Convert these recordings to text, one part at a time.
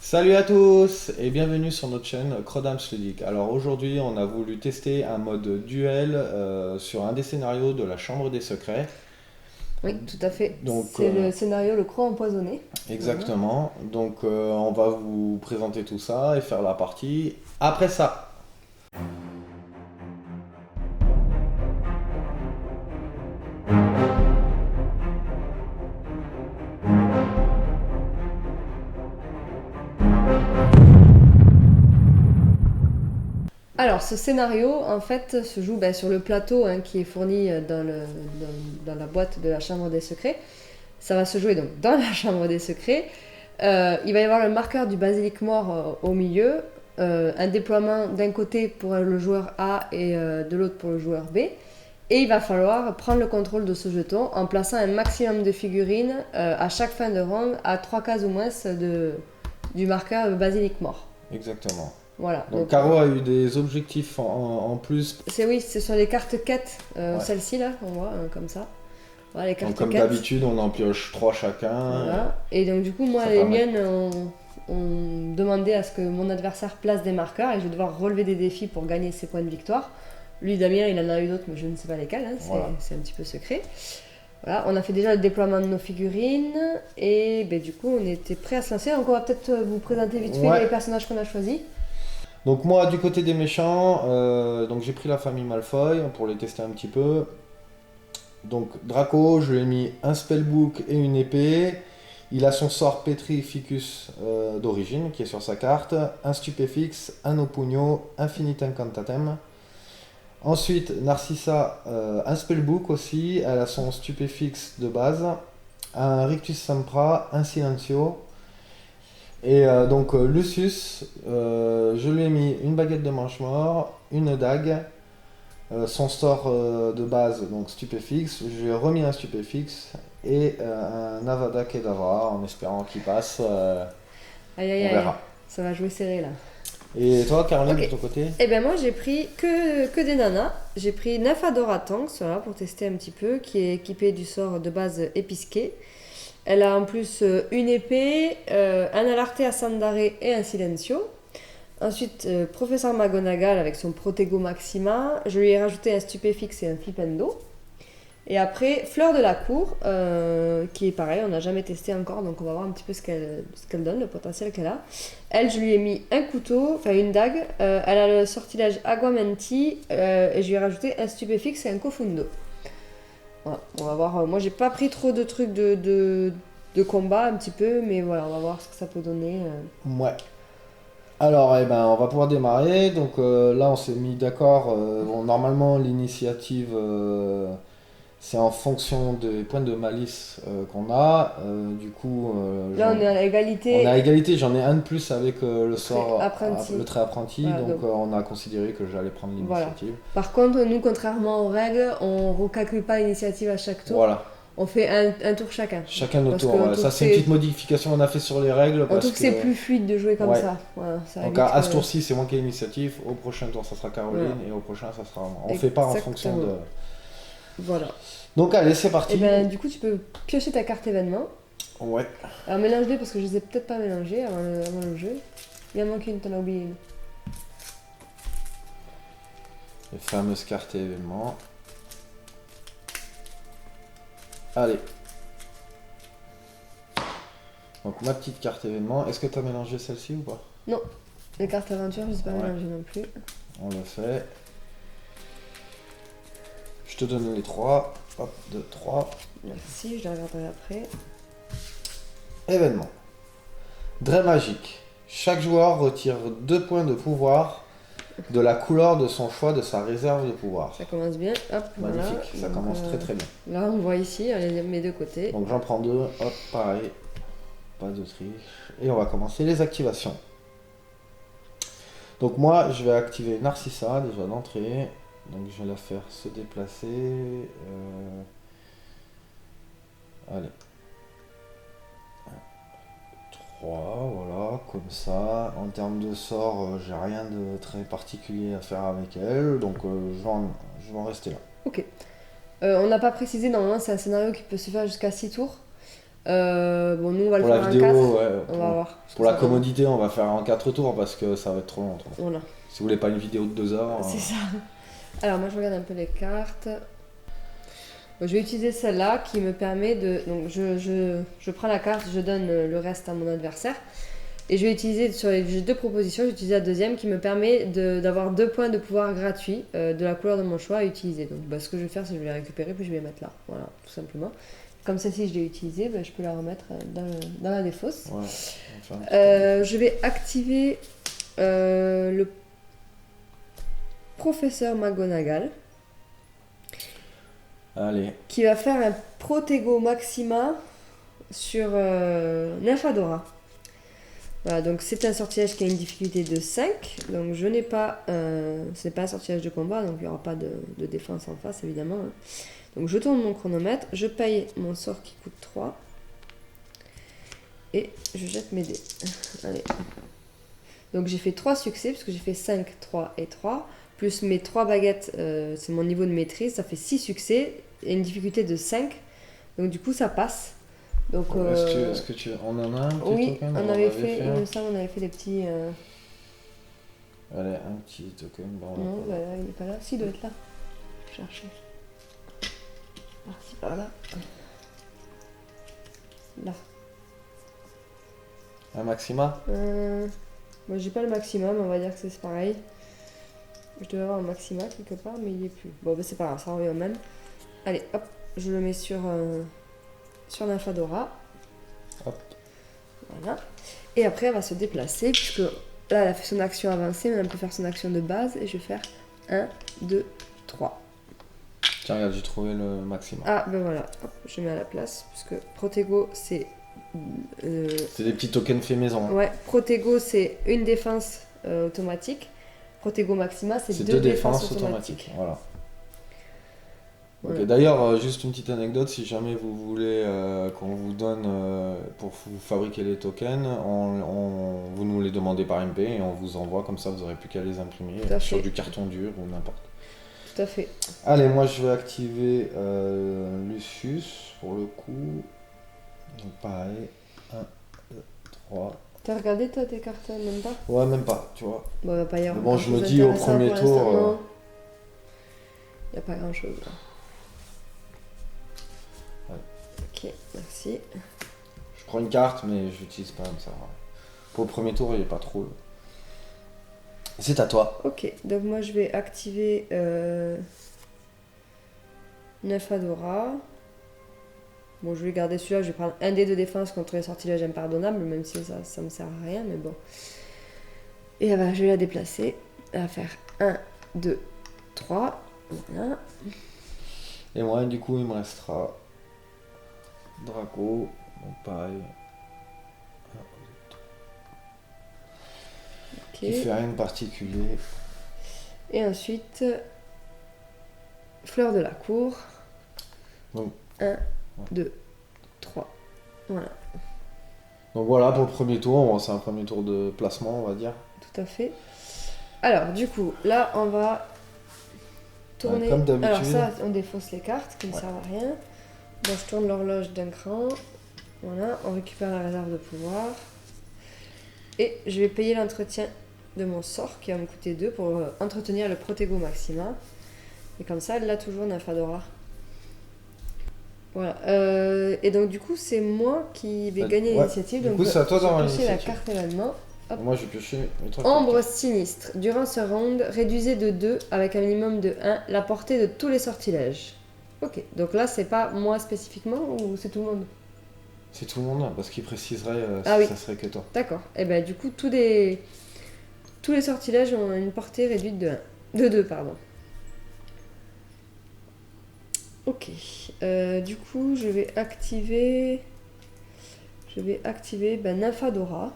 Salut à tous et bienvenue sur notre chaîne Crodams Ludique. Alors aujourd'hui on a voulu tester un mode duel sur un des scénarios de la Chambre des Secrets. Oui, tout à fait. Donc C'est le scénario Le Croc empoisonné. Voilà. exactement, donc on va vous présenter tout ça et faire la partie après ça. Alors, ce scénario, en fait, se joue sur le plateau qui est fourni dans la boîte de la Chambre des Secrets. Ça va se jouer donc dans la Chambre des Secrets. Il va y avoir le marqueur du basilic mort au milieu, un déploiement d'un côté pour le joueur A et de l'autre pour le joueur B. Et il va falloir prendre le contrôle de ce jeton en plaçant un maximum de figurines à chaque fin de ronde à 3 cases ou moins du marqueur basilic mort. Exactement. Voilà. Donc Caro a eu des objectifs en plus. Oui, c'est sur les cartes quêtes, Ouais. celle-ci là, on voit comme ça. Voilà les cartes Donc comme quêtes. d'habitude on en pioche 3 chacun. Voilà. Et donc du coup, moi, Ça les permet. miennes ont demandé à ce que mon adversaire place des marqueurs et je vais devoir relever des défis pour gagner ses points de victoire. Lui, Damien, il en a eu d'autres, mais je ne sais pas lesquels, Voilà. c'est un petit peu secret. Voilà, on a fait déjà le déploiement de nos figurines et du coup, on était prêt à se lancer. Donc on va peut-être vous présenter vite fait Ouais. les personnages qu'on a choisis. Donc moi du côté des méchants, donc j'ai pris la famille Malfoy pour les tester un petit peu. Donc Draco, je lui ai mis un spellbook et une épée. Il a son sort Petrificus d'origine qui est sur sa carte, un stupéfixe, un opugno, infinitum cantatem. Ensuite, Narcissa, un spellbook aussi, elle a son stupéfixe de base, un Rictus Sempra, un Silencio. Et donc Lucius, je lui ai mis une baguette de manche-mort, une dague, son sort de base, donc stupéfixe, je lui ai remis un stupéfixe et un Avada Kedavra en espérant qu'il passe. Aïe aïe On aïe, verra. ça va jouer serré là. Et toi, Caroline, de Ok. ton côté? Et ben moi j'ai pris que des nanas. J'ai pris Nafadora Tanks voilà, pour tester un petit peu, qui est équipée du sort de base épisqué. Elle a en plus une épée, un Alarté à Sandare et un Silencio. Ensuite, Professeur McGonagall avec son Protego Maxima. Je lui ai rajouté un Stupéfixe et un Flipendo. Et après, Fleur de la Cour, qui est pareil, on n'a jamais testé encore, donc on va voir un petit peu ce qu'elle donne, le potentiel qu'elle a. Elle, je lui ai mis un couteau, enfin une dague. Elle a le sortilège Aguamenti, et je lui ai rajouté un Stupéfixe et un Kofundo. Voilà, on va voir. Moi, j'ai pas pris trop de trucs de combat, un petit peu, mais voilà, on va voir ce que ça peut donner. Ouais. Alors, eh ben, on va pouvoir démarrer. Donc là, on s'est mis d'accord. Bon, normalement, l'initiative, c'est en fonction des points de malice qu'on a. Du coup, Là, on est à on est égalité. à égalité. J'en ai un de plus avec le sort, Apprenti. le trait apprenti. Voilà, Donc, donc, on a considéré que j'allais prendre voilà. l'initiative. Par contre, nous, contrairement aux règles, on ne recalcule pas l'initiative à chaque tour. Voilà. On fait un tour chacun. Chacun notre Parce tour. qu'on Ouais. trouve Ça, que c'est une petite modification qu'on a fait sur les règles on parce trouve que que. c'est plus fluide de jouer comme Ouais. ça. Voilà, ça Donc évite à ce que... tour-ci, c'est moi qui ai l'initiative. Au prochain tour, ça sera Caroline. Voilà. Et au prochain, ça sera moi. On fait pas en fonction de. Exactement. Voilà. Donc allez, c'est Et parti. ben du coup, tu peux piocher ta carte événement. Ouais. Alors mélange-les parce que je les ai peut-être pas mélangés avant le jeu. Il y en manque une, t'en as oublié une. Les fameuses cartes événements. Allez. Donc ma petite carte événement. Est-ce que tu as mélangé celle-ci ou pas? Non, les cartes aventure, je les ai pas Ouais. mélangées non plus. On le fait. Je te donne les trois. Hop, 2, 3. Merci, je les regarderai après. Événement. Dray magique. Chaque joueur retire 2 points de pouvoir de la couleur de son choix de sa réserve de pouvoir. Ça commence bien. Hop, Magnifique, voilà. ça Donc, commence très très bien. Là, on voit ici mes deux côtés. Donc j'en prends 2, hop, pareil. Pas de triche. Et on va commencer les activations. Donc moi, je vais activer Narcissa déjà d'entrée. Donc je vais la faire se déplacer. Allez. 3, voilà, comme ça. En termes de sort, j'ai rien de très particulier à faire avec elle. Donc je vais en rester là. Ok. On n'a pas précisé, normalement, c'est un scénario qui peut se faire jusqu'à 6 tours. Bon, nous on va le Pour la faire en vidéo, 4. ouais. On va voir. Pour la commodité, on va faire en 4 tours parce que ça va être trop long. Voilà. Si vous voulez pas une vidéo de 2 heures. C'est ça. Alors moi je regarde un peu les cartes. Bon, je vais utiliser celle-là qui me permet de... Donc je prends la carte, je donne le reste à mon adversaire. Et je vais utiliser, j'ai 2 propositions, j'ai utilisé la deuxième qui me permet d'avoir 2 points de pouvoir gratuits de la couleur de mon choix à utiliser. Donc ce que je vais faire, c'est que je vais les récupérer puis je vais les mettre là. Voilà, tout simplement. Comme celle-ci je l'ai utilisée, je peux la remettre dans la défausse. Ouais, je vais activer le professeur McGonagall. Allez. Qui va faire un Protego Maxima sur Nymphadora. Voilà, donc c'est un sortilège qui a une difficulté de 5. Donc je n'ai pas... ce n'est pas un sortilège de combat, donc il n'y aura pas de défense en face, évidemment. Hein. Donc je tourne mon chronomètre, je paye mon sort qui coûte 3. Et je jette mes dés. Allez. Donc j'ai fait 3 succès, parce que j'ai fait 5, 3 et 3. Plus mes 3 baguettes, c'est mon niveau de maîtrise, ça fait 6 succès et une difficulté de 5. Donc du coup ça passe. Donc, est-ce que tu... On en a un petit oui, token? on avait fait, il me semble, on avait fait des petits... Allez, un petit token. Bon, non, bah, il n'est pas là. Si, il doit être là. Je cherche. Par-ci, par-là. Là. Un maxima? Moi j'ai pas le maximum, on va dire que c'est pareil. Je devais avoir un maxima quelque part, mais il est plus. Bon, bah c'est pas grave, ça revient au même. Allez, hop, je le mets sur Nymphadora. Hop. Voilà. Et après, elle va se déplacer, puisque là, elle a fait son action avancée, mais elle peut faire son action de base. Et je vais faire 1, 2, 3. Tiens, regarde, j'ai trouvé le maxima. Ah, ben voilà, hop, je mets à la place, puisque Protego, c'est... C'est des petits tokens faits maison. Hein. Ouais, Protego, c'est une défense automatique. Protego Maxima, c'est 2 défenses automatiques. Voilà. Ouais. Okay. D'ailleurs, juste une petite anecdote, si jamais vous voulez qu'on vous donne pour vous fabriquer les tokens, vous nous les demandez par MP et on vous envoie, comme ça vous n'aurez plus qu'à les imprimer sur du carton dur ou n'importe. Tout à fait. Allez, moi je vais activer Lucius pour le coup. Donc pareil, 1, 2, 3. T'as regardé toi tes cartes, même pas? Ouais, même pas, tu vois. Bon, va pas y avoir. Bon, je me dis au premier tour. Il n'y a pas grand chose là. Ouais. Ok, merci. Je prends une carte, mais je l'utilise pas comme ça. Pour le premier tour, il n'est pas trop. C'est à toi. Ok, donc moi je vais activer Nymphadora. Bon, je vais garder celui-là, je vais prendre un dé de défense contre les sortilèges impardonnables, même si ça me sert à rien, mais bon. Et je vais la déplacer. Elle va faire 1, 2, 3. Voilà. Et moi, du coup, il me restera Draco. Donc pareil. Ok. Qui fait rien de particulier. Et ensuite, fleur de la cour. Donc, 1, 2, 3. Voilà. Donc voilà pour le premier tour, c'est un premier tour de placement on va dire. Tout à fait. Alors du coup, là on va tourner. Comme d'habitude. Alors ça, on défausse les cartes qui ne servent à rien. Donc je tourne l'horloge d'un cran. Voilà, on récupère la réserve de pouvoir. Et je vais payer l'entretien de mon sort qui va me coûter 2 pour entretenir le Protego Maxima. Et comme ça, elle l'a toujours Nymphadora. Voilà. Et donc du coup, c'est moi qui vais gagner l'initiative. Du coup, c'est à toi d'avoir l'initiative. La carte événement. Hop. Moi, j'ai pioché les 3 Ombre sinistre. Durant ce round, réduisez de 2 avec un minimum de 1 la portée de tous les sortilèges. Ok, donc là, c'est pas moi spécifiquement ou c'est tout le monde? C'est tout le monde, parce qu'il préciserait oui. ça serait que toi. D'accord. Et ben du coup, tous les sortilèges ont une portée réduite de 1. De 2, pardon. Ok. Du coup, je vais activer Nymphadora.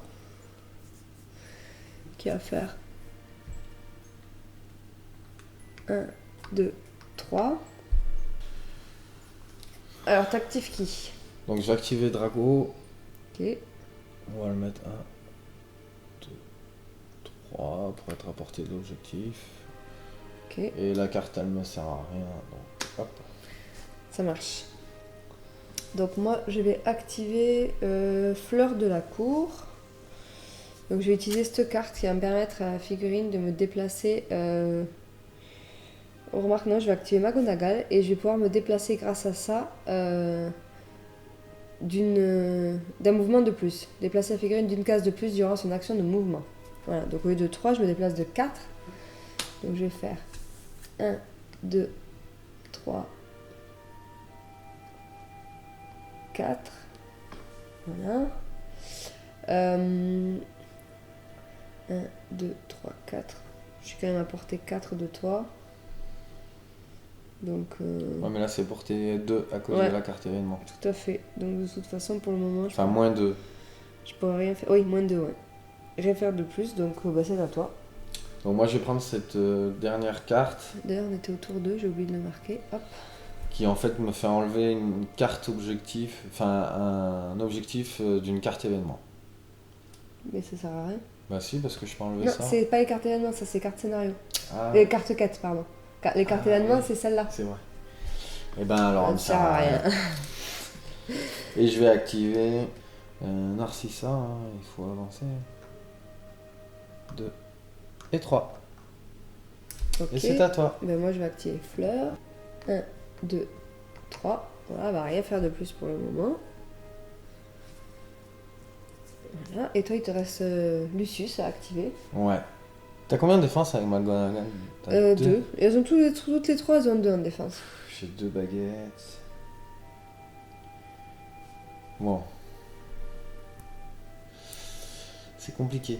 Qui va faire 1, 2, 3. Alors, t'actives qui? Donc, je vais activer Drago. Ok. On va le mettre 1, 2, 3 pour être à portée de l'objectif. Ok. Et la carte, elle me sert à rien. Donc, hop. Ça marche. Donc moi, je vais activer Fleur de la Cour. Donc je vais utiliser cette carte qui va me permettre à la figurine de me déplacer. Oh, remarque, non, je vais activer McGonagall et je vais pouvoir me déplacer grâce à ça d'un mouvement de plus. Déplacer la figurine d'une case de plus durant son action de mouvement. Voilà, donc au lieu de 3, je me déplace de 4. Donc je vais faire 1, 2, 3, 4. Voilà. 1, 2, 3, 4. Je suis quand même à portée 4 de toi. Donc. Ouais, mais là, c'est portée 2 à cause de la carte événement. Tout à fait. Donc, de toute façon, pour le moment. Enfin, moins 2. Je pourrais rien faire. Oui, moins 2, ouais. Rien faire de plus, donc c'est à toi. Donc, moi, je vais prendre cette dernière carte. D'ailleurs, on était au tour 2, j'ai oublié de le marquer. Hop. Qui en fait me fait enlever une carte objectif, enfin un objectif d'une carte événement. Mais ça sert à rien. Bah si, parce que je peux enlever non, ça. Non, c'est pas les cartes événements, ça c'est cartes scénario. Ah. Les cartes quêtes, pardon. Les cartes événements, oui. C'est celle-là. C'est vrai. Et ben alors, ça ne sert à rien. Et je vais activer Narcissa, hein, il faut avancer. 2 et 3. Okay. Et c'est à toi. Ben moi je vais activer Fleur. 1, 2, 3. Voilà, elle va rien faire de plus pour le moment. Voilà. Et toi, il te reste Lucius à activer. Ouais. T'as combien de défense avec McGonagall? 2. Et elles ont toutes les 3, elles ont 2 en défense. J'ai 2 baguettes. Bon. C'est compliqué.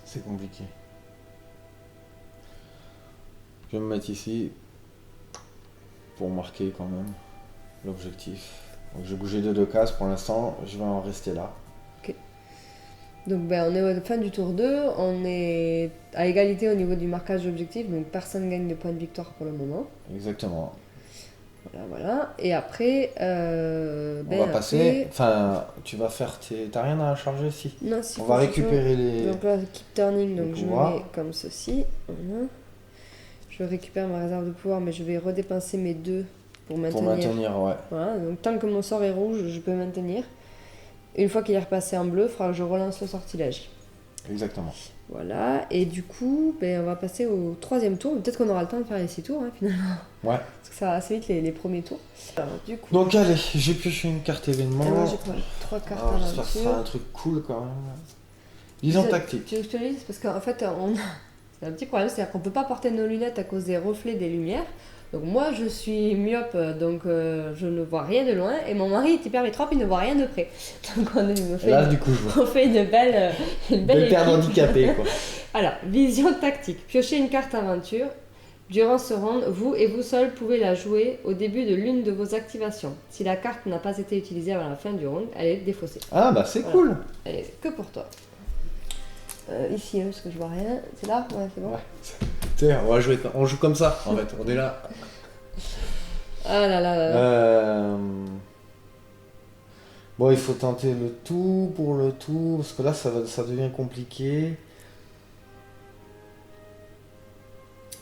C'est compliqué. Je vais me mettre ici pour marquer quand même l'objectif. Donc j'ai bougé de 2 cases pour l'instant, je vais en rester là. Ok. Donc on est à la fin du tour 2, on est à égalité au niveau du marquage d'objectif, donc personne ne gagne de points de victoire pour le moment. Exactement. Voilà. Et après... on va passer... Enfin, tu vas faire T'as rien à charger si. Non, si. On va récupérer les... Donc là, keep turning, donc je me pouvoirs. mets comme ceci. Voilà. Je récupère ma réserve de pouvoir, mais je vais redépenser mes 2 pour maintenir. Pour maintenir, ouais. Voilà, donc tant que mon sort est rouge, je peux maintenir. Une fois qu'il est repassé en bleu, il faudra que je relance le sortilège. Exactement. Voilà, et du coup, on va passer au 3e tour. Peut-être qu'on aura le temps de faire les 6 tours, hein, finalement. Ouais. Parce que ça va assez vite les premiers tours. Alors, du coup, donc allez, j'ai pioché une carte événement. moi j'ai pris 3 cartes à J'espère que ce sera un truc cool quand même. Vision tactique. Tu veux que je te le dise? Parce qu'en fait, c'est un petit problème, c'est-à-dire qu'on peut pas porter nos lunettes à cause des reflets des lumières. Donc moi je suis myope, donc je ne vois rien de loin, et mon mari est hypermétrope, il ne voit rien de près. Donc on fait une belle paire d'handicapés quoi. Alors, vision tactique. Piochez une carte aventure. Durant ce round, vous et vous seul pouvez la jouer au début de l'une de vos activations. Si la carte n'a pas été utilisée avant la fin du round, elle est défaussée. Ah bah c'est cool. Elle est que pour toi. Ici, parce que je vois rien. C'est là? Ouais, c'est bon. Ouais. Tiens, on joue comme ça en fait, on est là. Ah là là là là. Bon, il faut tenter le tout pour le tout, parce que là ça devient compliqué.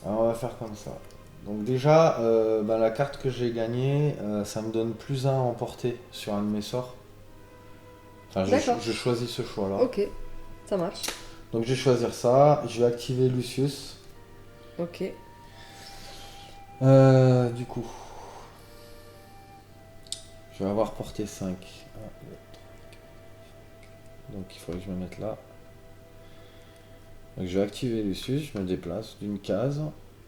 Alors on va faire comme ça. Donc déjà, la carte que j'ai gagnée, ça me donne +1 en portée sur un de mes sorts. Enfin, je choisis ce choix-là. Ok, ça marche. Donc je vais choisir ça, je vais activer Lucius. Ok. Du coup, je vais avoir portée 5. 1, 2, 3, 4. Donc il faudrait que je me mette là. Donc je vais activer Lucius, je me déplace d'une case.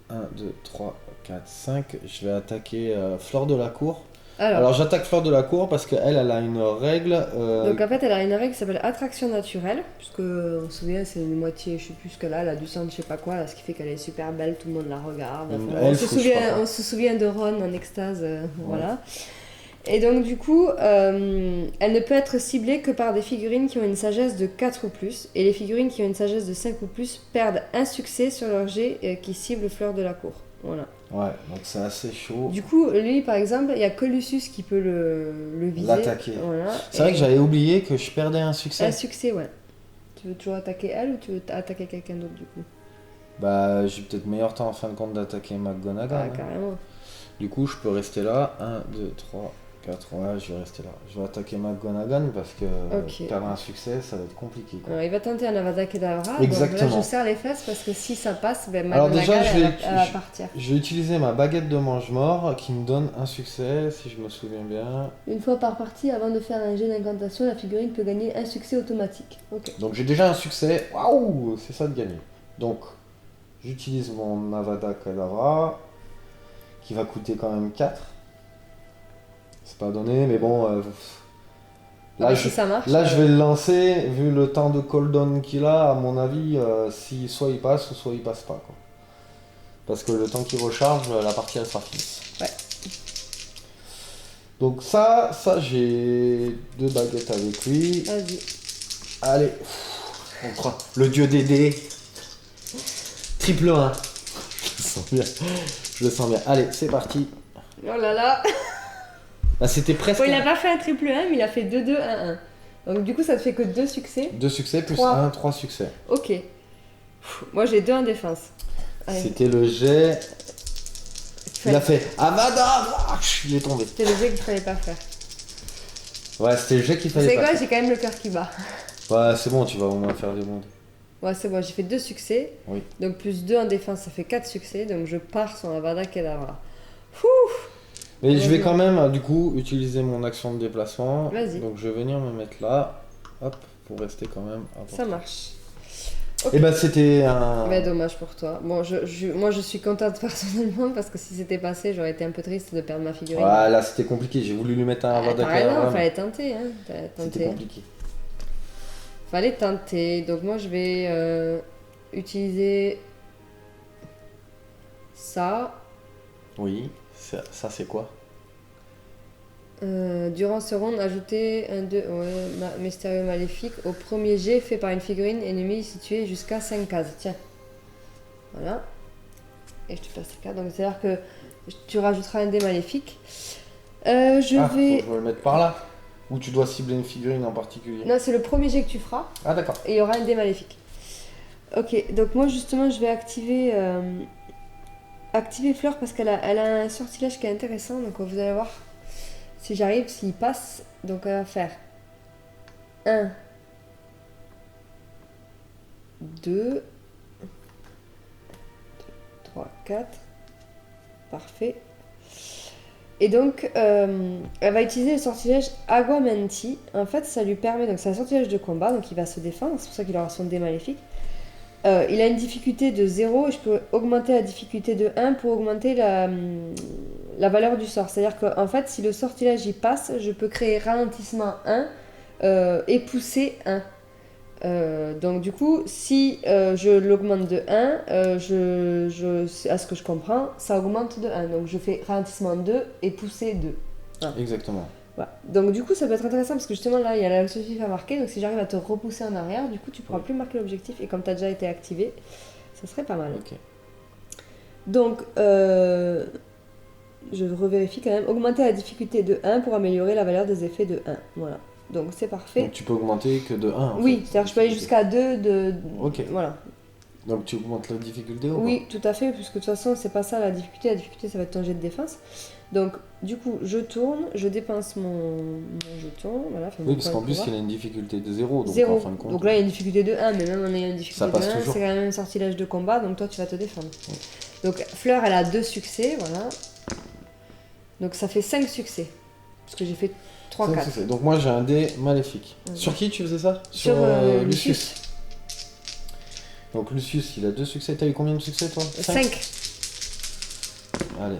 1, 2, 3, 4, 5. Je vais attaquer Fleur de la Cour. Alors j'attaque Fleur de la Cour parce qu'elle a une règle. Donc en fait elle a une règle qui s'appelle attraction naturelle, puisque on se souvient c'est une moitié, je sais plus ce qu'elle a, elle a du sang de je sais pas quoi, là, ce qui fait qu'elle est super belle, tout le monde la regarde. Enfin, on se souvient de Ron en extase, voilà. Et donc du coup, elle ne peut être ciblée que par des figurines qui ont une sagesse de 4 ou plus, et les figurines qui ont une sagesse de 5 ou plus perdent un succès sur leur jet qui cible Fleur de la Cour. Voilà. Ouais, donc c'est assez chaud. Du coup, lui par exemple, il n'y a que Lucius qui peut le viser. L'attaquer. Voilà. C'est vrai que j'avais oublié que je perdais un succès. Un succès, ouais. Tu veux toujours attaquer elle ou tu veux attaquer quelqu'un d'autre du coup? Bah, j'ai peut-être meilleur temps en fin de compte d'attaquer McGonagall. Ah, carrément. Du coup, je peux rester là. 1, 2, 3, 4. Ouais, je vais rester là. Je vais attaquer McGonagall parce que Ok. perdre un succès, ça va être compliqué, quoi. Alors, il va tenter un Avada Kedavra. Exactement. Donc là, je serre les fesses parce que si ça passe, ben, Alors déjà, McGonagall, elle va partir. je vais utiliser ma baguette de mange-mort qui me donne un succès, si je me souviens bien. Une fois par partie, avant de faire un jet d'incantation, la figurine peut gagner un succès automatique. Ok. Donc j'ai déjà un succès. Waouh, c'est ça de gagner. Donc, j'utilise mon Avada Kedavra qui va coûter quand même 4. C'est pas donné, mais bon. Là, Si ça marche. je vais le lancer, vu le temps de cooldown qu'il a, à mon avis, si soit il passe ou soit il passe pas, quoi. Parce que le temps qu'il recharge, la partie elle sera finie. Ouais. Donc ça j'ai 2 baguettes avec lui. Vas-y. Allez, on prend le dieu des dés. Triple 1. Je le sens bien. Je le sens bien. Allez, c'est parti. Oh là là. Là, c'était presque. Bon, il a pas fait un triple 1, mais il a fait 2-2, 1-1. Donc du coup, ça te fait que 2 succès. 2 succès plus 3. 1, 3 succès. Ok. Moi, j'ai 2 en défense. Allez. C'était le jet. Il a fait Avada. Il est tombé. C'était le jet qu'il fallait pas faire. Ouais, c'était le jet qu'il fallait C'est pas quoi, faire. j'ai quand même le cœur qui bat. Ouais, c'est bon, tu vas au moins faire des mondes. Ouais, c'est bon, j'ai fait 2 succès. Oui. Donc plus 2 en défense, ça fait 4 succès. Donc je pars sur Avada Kedavra. Fouh. Mais je vais quand même, du coup, utiliser mon action de déplacement. Vas-y. Donc je vais venir me mettre là. Hop, pour rester quand même à portée. Ça marche. Et bah c'était un. Mais dommage pour toi. Bon, moi je suis contente personnellement parce que si c'était passé, j'aurais été un peu triste de perdre ma figurine. Ouais, là c'était compliqué. J'ai voulu lui mettre un Avada T'as raison, Kedavra. fallait tenter. Hein. C'était Tenter. compliqué. Fallait tenter. Donc moi je vais utiliser ça. Oui, ça c'est quoi? Durant ce round, ajouter un 2 mystérieux maléfique au premier jet fait par une figurine ennemie située jusqu'à 5 cases. Tiens. Voilà. Et je te passe les 4. Donc c'est-à-dire que tu rajouteras un dé maléfique. Faut que Je vais. je le mettre par là. Ou tu dois cibler une figurine en particulier. Non, c'est le premier jet que tu feras. Ah d'accord. Et il y aura un dé maléfique. Ok, donc moi justement je vais activer Fleur parce elle a un sortilège qui est intéressant. Donc vous allez voir si j'arrive, s'il passe. Donc elle va faire 1, 2, 3, 4. Parfait. Et donc, elle va utiliser le sortilège Aguamenti. En fait, ça lui permet... Donc, c'est un sortilège de combat, donc il va se défendre. C'est pour ça qu'il aura son dé maléfique. Il a une difficulté de 0 et je peux augmenter la difficulté de 1 pour augmenter la valeur du sort. C'est-à-dire qu'en fait, si le sortilège y passe, je peux créer ralentissement 1 et pousser 1. Donc du coup, si je l'augmente de 1, à ce que je comprends, ça augmente de 1. Donc je fais ralentissement 2 et pousser 2. Ah. Exactement. Voilà. Donc du coup, ça peut être intéressant parce que justement là, il y a l'objectif à marquer. Donc si j'arrive à te repousser en arrière, du coup, tu pourras plus marquer l'objectif. Et comme tu as déjà été activé, ça serait pas mal. Ok. Donc, je revérifie quand même. Augmenter la difficulté de 1 pour améliorer la valeur des effets de 1. Voilà. Donc c'est parfait. Donc tu peux augmenter que de 1. Oui, c'est-à-dire que je peux aller jusqu'à 2 Ok. Voilà. Donc tu augmentes la difficulté ou Oui, tout à fait, puisque de toute façon, c'est pas ça la difficulté. La difficulté, ça va être ton jet de défense. Donc, du coup, je tourne, je dépense mon jeton. Voilà, Oui, parce qu'en plus, il a une difficulté de 0. Donc 0. en fin de compte. Donc là, il y a une difficulté de 1, mais même en ayant une difficulté Ça passe de 1, toujours. c'est quand même un sortilège de combat, donc toi, tu vas te défendre. Oui. Donc, Fleur, elle a 2 succès, voilà. Donc, ça fait 5 succès. Parce que j'ai fait 3, 4. C'est. Donc moi, j'ai un dé maléfique. Sur qui tu faisais ça? Sur Lucius. Donc Lucius, il a 2 succès. T'as eu combien de succès toi? 5. Allez.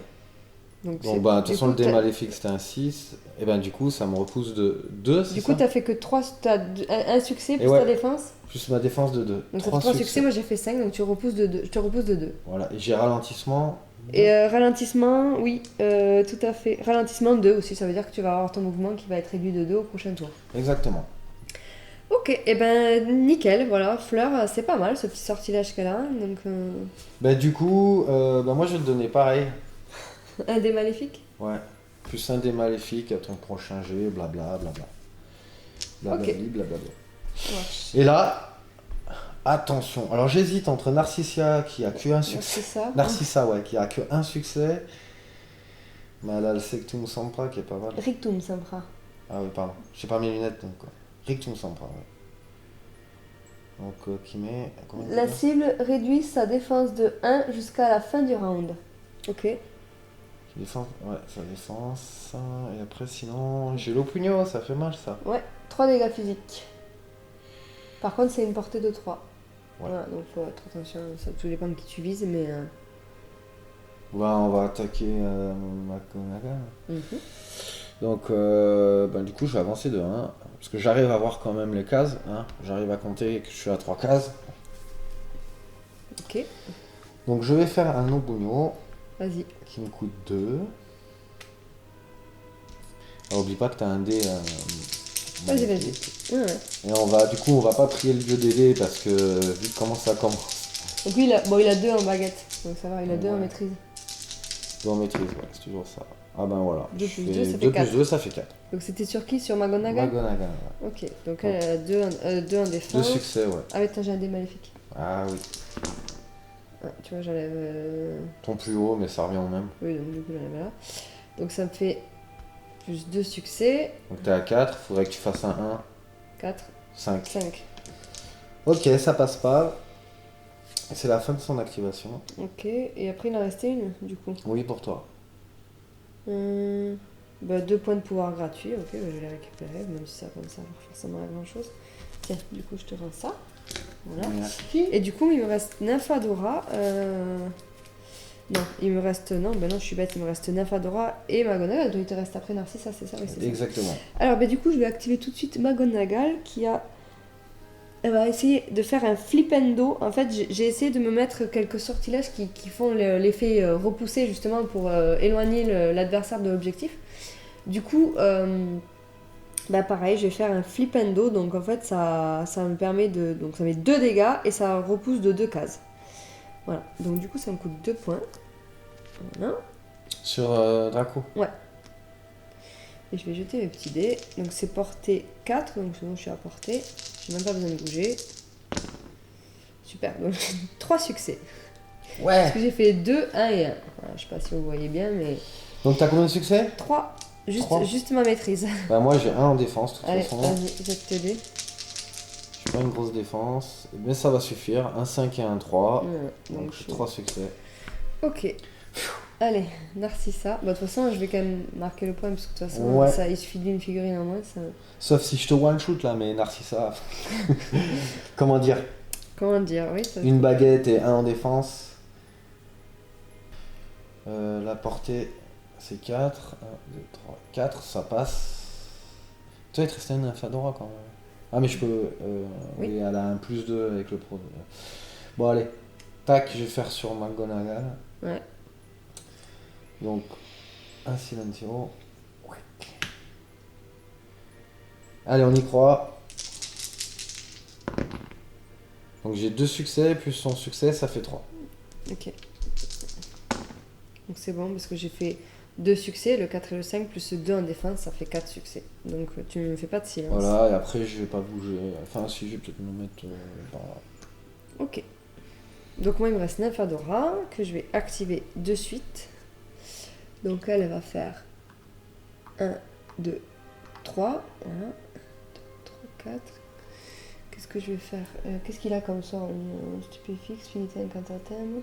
Donc, Bon bah de toute façon le dé maléfique c'était un 6. Et ben du coup ça me repousse de 2, c'est ça? Du coup t'as fait que 3, t'as un succès plus ouais. ta défense. Plus ma défense de 2. Donc ça fait 3 succès, moi j'ai fait 5, donc tu repousses de 2. Je te repousse de 2. Voilà, et j'ai ralentissement. Et ralentissement, oui, tout à fait. Ralentissement 2 aussi, ça veut dire que tu vas avoir ton mouvement qui va être réduit de 2 au prochain tour. Exactement. Ok, et ben nickel, voilà, Fleur, c'est pas mal ce petit sortilège qu'elle a, donc... Bah du coup, moi je vais te donner pareil. Un dé maléfique. Ouais, plus un dé maléfique à ton prochain jet, blabla, blabla. Blablabli, Ok. blablabla. Ça marche. Et là, attention, alors j'hésite entre Narcissia qui a que un succès. C'est ça. Narcissa, ouais, qui a que un succès. Mais elle a le Sectum Sempra qui est pas mal. Rictum Sempra. Ah oui, pardon. J'ai pas mes lunettes donc quoi. Rictum Sempra, ouais. Donc qui met. Combien de La dégâts cible réduit sa défense de 1 jusqu'à la fin du round. Ok. Qui défend. Ouais, sa défense. Et après, sinon. J'ai l'Opugno, ça fait mal ça. Ouais, 3 dégâts physiques. Par contre, c'est une portée de 3. Ouais. Voilà, donc faut être attention, ça tout dépend de qui tu vises, mais. Ouais, on va attaquer Makonaga. Mhm. Donc, du coup, je vais avancer de 1. Parce que j'arrive à voir quand même les cases. Hein. J'arrive à compter que je suis à 3 cases. Ok, Donc, je vais faire un Obugno vas-y. qui me coûte 2. Alors, oublie pas que t'as un dé. Vas-y, magnétique. Ouais, ouais. Et on va pas prier le dieu des dés parce que vu comment ça commence. Donc lui, il a 2 en baguette, donc ça va, il a 2 en Ouais. maîtrise. Dans maîtrise, ouais, c'est toujours ça. Ah ben voilà. 2 Je plus fais 2, ça fait 2 4. plus 2, ça fait 4. Donc c'était sur qui? Sur Magonaga? Magonaga, ouais. Ok, donc elle a 2 en 2 défense. succès, ouais. Ah, mais attends, j'ai un dé maléfique. Ah oui. Ah, tu vois, j'enlève. Ton plus haut, mais ça revient au même. Oui, donc du coup, j'enlève là. Donc ça me fait plus 2 succès. Donc t'es à 4, faudrait que tu fasses un 1, 4, 5. 5. Ok, ça passe pas. C'est la fin de son activation. Ok, et après il en restait une, du coup. Oui, pour toi. 2 points de pouvoir gratuits, ok, je vais les récupérer, même si ça va pas forcément à grand chose. Tiens, du coup, je te rends ça. Voilà. Merci. Et du coup, il me reste Nymphadora. Non, il me reste. Non, ben non, je suis bête, il me reste Nymphadora et Magonagal. Donc il te reste après Narcissa, c'est ça? Oui, c'est ça. Exactement. Alors, du coup, je vais activer tout de suite Magonagal qui a. Elle va essayer de faire un flipendo. En fait, j'ai essayé de me mettre quelques sortilèges qui font l'effet repoussé justement pour éloigner l'adversaire de l'objectif. Du coup, pareil, je vais faire un flipendo. Donc en fait, ça me permet de. Donc ça met 2 dégâts et ça repousse de 2 cases. Voilà. Donc du coup, ça me coûte 2 points. Voilà. Sur Draco. Et je vais jeter mes petits dés. Donc c'est portée 4, donc sinon je suis à portée. J'ai même pas besoin de bouger. Super, donc 3 succès. Ouais. Parce que j'ai fait 2, 1 et 1. Voilà, je sais pas si vous voyez bien, mais. Donc t'as combien de succès? 3. Trois. Juste ma maîtrise. Bah moi j'ai 1 en défense, de toute Allez, façon. vas-y, jette tes dés. J'ai pas une grosse défense, mais ça va suffire. Un 5 et un 3. Donc, Donc 3 succès. Ok. Allez, Narcissa. De toute façon, je vais quand même marquer le point, parce que de toute façon, Ouais. ça, il suffit d'une figurine en moins. Ça... Sauf si je te one-shoot là, mais Narcissa. Comment dire? Comment dire? Oui, ça. Une baguette et 1 en défense. La portée, c'est 4. 1, 2, 3, 4, ça passe. Toi, il te restait une Nymphadora quand même. Ah, mais je peux. Oui. Oui, elle a un plus 2 avec le pro. Bon, allez. Tac, je vais faire sur McGonagall. Ouais. Donc, un Silencio. Ouais. Allez, on y croit. Donc, j'ai 2 succès, plus son succès, ça fait 3. Ok. Donc c'est bon, parce que j'ai fait 2 succès, le 4 et le 5, plus 2 en défense, ça fait 4 succès. Donc tu ne me fais pas de silence. Voilà, et après, je vais pas bouger. Enfin, si, je vais peut-être me mettre par là. Ok. Donc moi, il me reste Nymphadora, que je vais activer de suite. Donc elle va faire 1, 2, 3. Voilà. 2, 3, 4. Qu'est-ce que je vais faire? Qu'est-ce qu'il a comme sort? Stupéfixe, finité incantatem.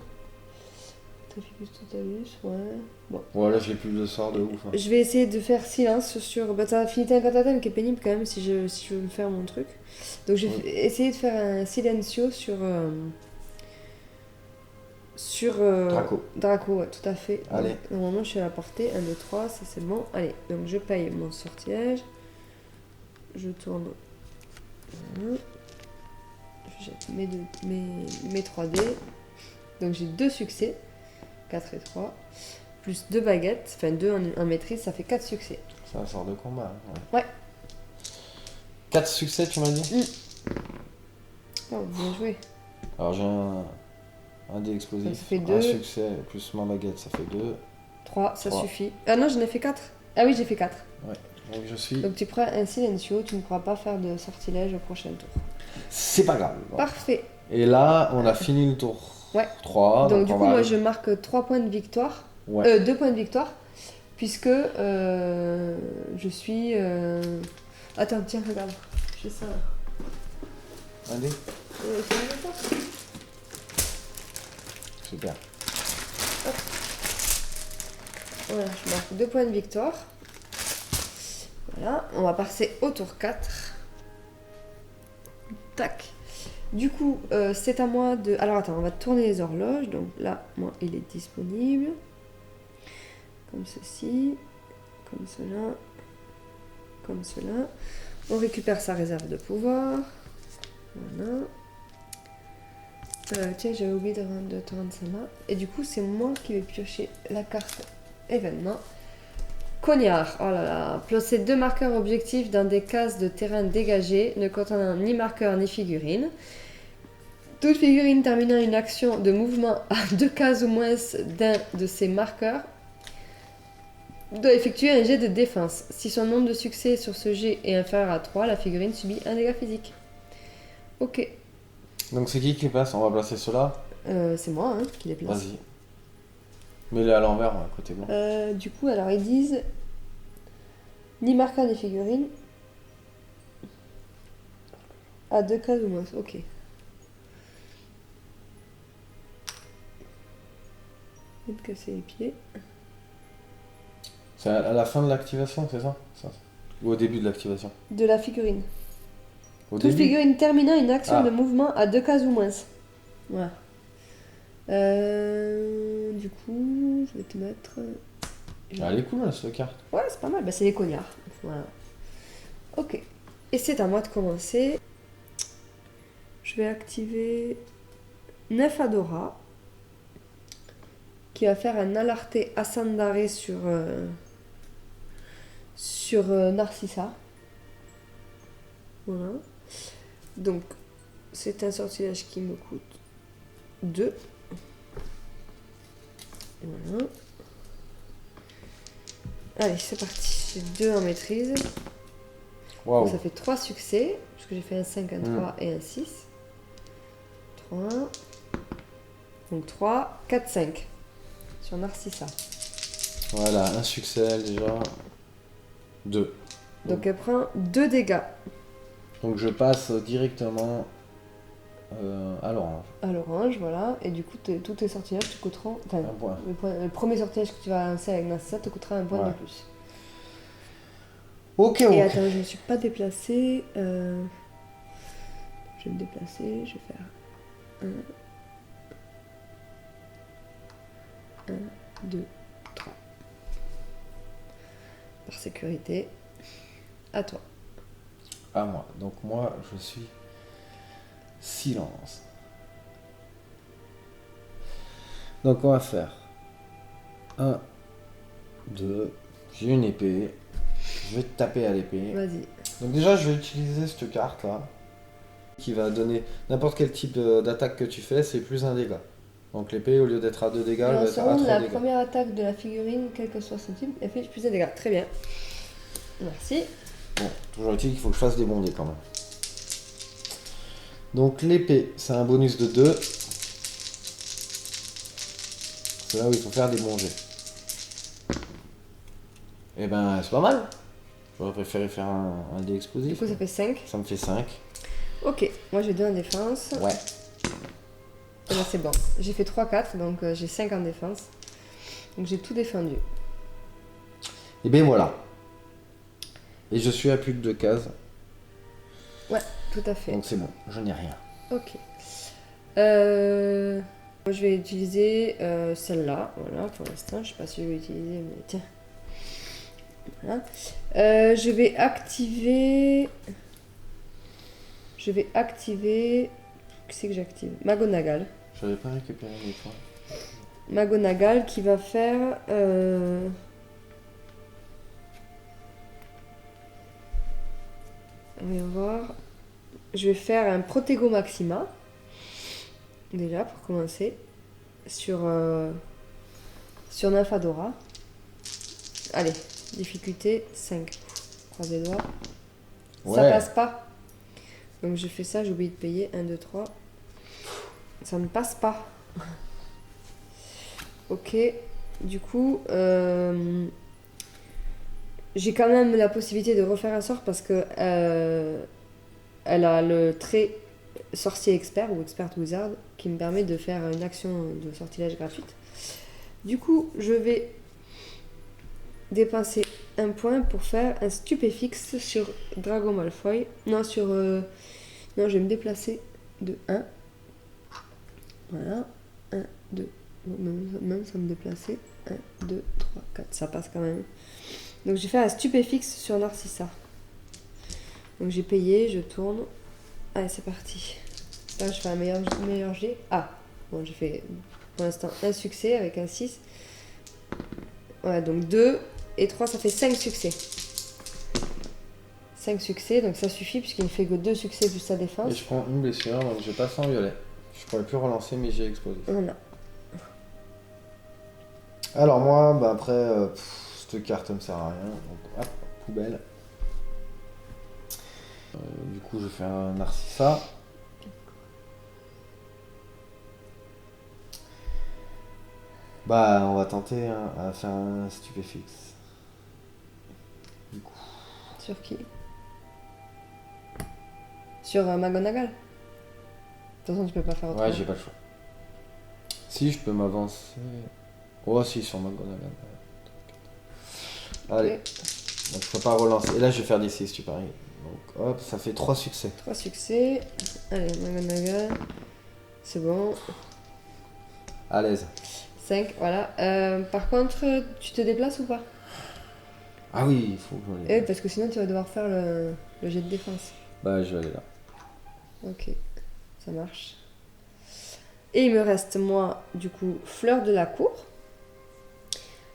Traficus totalus, ouais. Bon. Voilà, j'ai plus de sort de ouf. Hein. Je vais essayer de faire silence sur. T'as affinité incantatem qui est pénible quand même si je veux me faire mon truc. Donc je vais essayer de faire un silencio sur. Draco. Draco, ouais, tout à fait. Allez. Donc, normalement, je suis à la portée. 1, 2, 3, ça c'est bon. Allez, donc je paye mon sortilège. Je tourne. Voilà. Je jette mes 3 dés. Donc j'ai 2 succès. 4 et 3. Plus 2 baguettes. Enfin 2 en maîtrise, ça fait 4 succès. C'est un sort de combat. Ouais. 4 succès, tu m'as dit? Oh, bien joué. Alors j'ai un dé explosif. Ça fait Un 2. succès, plus ma baguette, ça fait 2. 3, ça 3. suffit. Ah non, j'en ai fait 4. Ah oui, j'ai fait 4. Ouais, donc je suis. Donc tu prends un silencio, tu ne pourras pas faire de sortilège au prochain tour. C'est pas grave. Parfait. Et là, on a fini le tour Ouais. 3. Donc du on coup, va moi aller- je marque 3 points de victoire. Ouais. 2 points de victoire. puisque je suis... Attends, tiens, regarde. J'ai ça là. Allez, C'est bon, ça super. Voilà, je marque 2 points de victoire. Voilà, on va passer au tour 4. Tac. Du coup, c'est à moi de... Alors attends, on va tourner les horloges. Donc là, moi, il est disponible. Comme ceci. Comme cela. Comme cela. On récupère sa réserve de pouvoir. Voilà. Tiens, j'avais oublié de te rendre ça là. Et du coup, c'est moi qui vais piocher la carte événement. Cognard, oh là là, placez 2 marqueurs objectifs dans des cases de terrain dégagées, ne contenant ni marqueur ni figurine. Toute figurine terminant une action de mouvement à 2 cases ou moins d'un de ces marqueurs doit effectuer un jet de défense. Si son nombre de succès sur ce jet est inférieur à 3, la figurine subit un dégât physique. Ok. Donc c'est qui passe? On va placer cela. C'est moi qui les place. Vas-y. Mets-les à l'envers, à côté blanc. Du coup, alors ils disent ni marqueur ni figurine à 2 cases ou moins. Ok. Je vais te casser les pieds. C'est à la fin de l'activation, c'est ça? Ou au début de l'activation? De la figurine. Au Toute début? figurine terminant une action Ah. de mouvement à 2 cases ou moins. Voilà. Du coup, je vais te mettre. Elle est cool, cette carte. Ouais, c'est pas mal. Bah, c'est les cognards. Voilà. Ok. Et c'est à moi de commencer. Je vais activer Nefadora, qui va faire un alarté Asandare sur Narcissa. Voilà. Donc, c'est un sortilège qui me coûte 2. Voilà. Allez, c'est parti. J'ai 2 en maîtrise. Waouh. Donc, ça fait 3 succès, puisque j'ai fait un 5, un 3 et un 6. 3. Donc 3, 4, 5. Sur Narcissa. Voilà, un succès déjà. 2. Donc elle prend 2 dégâts. Donc je passe directement à l'orange. À l'orange, voilà. Et du coup, tous tes sortilèges te coûteront. Enfin, Un point. le premier sortilège que tu vas lancer avec Narcissa te coûtera un point Ouais. de plus. Ok, Et ok. attends, je ne suis pas déplacée. Je vais me déplacer. Je vais faire 1, 2, 3. Par sécurité. À toi. À moi. Donc moi, je suis silence. Donc on va faire 1, 2. J'ai une épée. Je vais te taper à l'épée. Vas-y. Donc déjà, je vais utiliser cette carte là, qui va donner n'importe quel type d'attaque que tu fais, c'est plus un dégât. Donc l'épée, au lieu d'être à 2 dégâts, elle va être à 3 la dégâts. première attaque de la figurine, quel que soit son type, elle fait plus de dégâts. Très bien. Merci. Bon, toujours est-il qu'il faut que je fasse des bons dés quand même. Donc l'épée, c'est un bonus de 2. C'est là où il faut faire des bons jets. Et ben, c'est pas mal. J'aurais préféré faire un dé explosif. Du coup, ça fait 5. Ça me fait 5. Ok, moi j'ai 2 en défense. Ouais. Et là, c'est bon. J'ai fait 3-4, donc j'ai 5 en défense. Donc j'ai tout défendu. Et ben voilà. Et je suis à plus de 2 cases. Ouais, tout à fait. Donc c'est bon, je n'ai rien. Ok. Moi, je vais utiliser celle-là. Voilà, pour l'instant. Je sais pas si je vais l'utiliser, mais tiens. Voilà. Je vais activer. Qui c'est que j'active? Magonagal. J'avais pas récupéré les points. Magonagal qui va faire. On va voir. Je vais faire un Protego Maxima. Déjà, pour commencer. Sur Nymphadora. Allez, difficulté 5. Croise les doigts. Ça Ouais. passe pas. Donc je fais ça, j'ai oublié de payer. 1, 2, 3. Ça ne passe pas. Ok. Du coup, j'ai quand même la possibilité de refaire un sort parce que elle a le trait sorcier expert ou expert wizard qui me permet de faire une action de sortilège gratuite. Du coup, je vais dépenser un point pour faire un stupéfixe sur Drago Malfoy. Non, non, je vais me déplacer de 1. Voilà. 1, 2. Même ça me déplacer. 1, 2, 3, 4. Ça passe quand même. Donc j'ai fait un stupéfixe sur Narcissa. Donc j'ai payé, je tourne. Allez, c'est parti. Là, je fais un meilleur jet. Ah, bon, j'ai fait pour l'instant un succès avec un 6. Ouais, donc 2 et 3, ça fait 5 succès. 5 succès, donc ça suffit puisqu'il ne fait que 2 succès plus sa défense. Et je prends une blessure, donc je passe en violet. Je pourrais plus relancer, mais j'ai explosé. Voilà. Alors moi, bah après, cette carte me sert à rien. Donc hop, poubelle. Du coup, je fais un Narcissa. Bah, on va tenter à faire un stupéfixe. Du coup. Sur qui? Sur McGonagall. De toute façon, tu peux pas faire autrement. Ouais, j'ai pas le choix. Si, je peux m'avancer. Oh, si, sur McGonagall. Allez. Ok. Donc, je peux pas relancer. Et là, je vais faire des 6, tu paries. Donc, hop, ça fait 3 succès. 3 succès. Allez, McGonagall. C'est bon. À l'aise. 5, voilà. Par contre, tu te déplaces ou pas? Ah oui, il faut que je Eh, parce que sinon, tu vas devoir faire le jet de défense. Bah, je vais aller là. Ok, ça marche. Et il me reste, moi, du coup, Fleur de la Cour,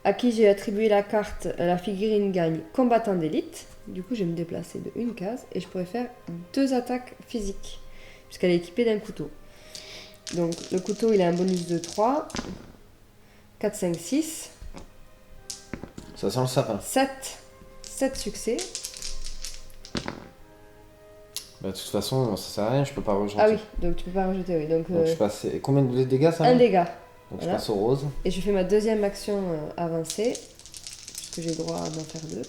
à qui j'ai attribué la carte la figurine gagne combattant d'élite. Du coup, je vais me déplacer de une case et je pourrais faire 2 attaques physiques, puisqu'elle est équipée d'un couteau. Donc, le couteau, il a un bonus de 3, 4, 5, 6, Ça sent le sapin. 7 succès. Bah, de toute façon, ça sert à rien, je peux pas rejeter. Ah oui, donc tu peux pas rajouter, oui. Donc, Donc, je passe. Et combien de dégâts ça un met dégât. Donc, Voilà. je passe au rose. Et je fais ma deuxième action avancée, puisque j'ai droit d'en faire 2.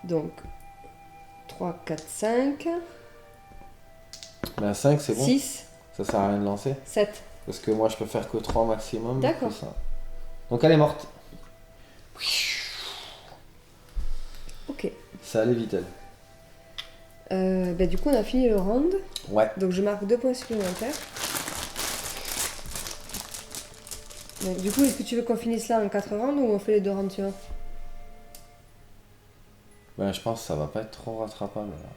Donc, 3, 4, 5, Bah, 5, c'est bon. 6, Ça sert à rien de lancer. 7. Parce que moi, je peux faire que 3 maximum. D'accord. plus ça. Donc, elle est morte. Ok. Ça allait vite, elle. Bah, du coup, on a fini le round. Ouais. Donc, je marque 2 points supplémentaires. Donc, du coup, est-ce que tu veux qu'on finisse là en 4 rounds ou on fait les 2 rounds suivants? Bah, je pense que ça va pas être trop rattrapable. Là.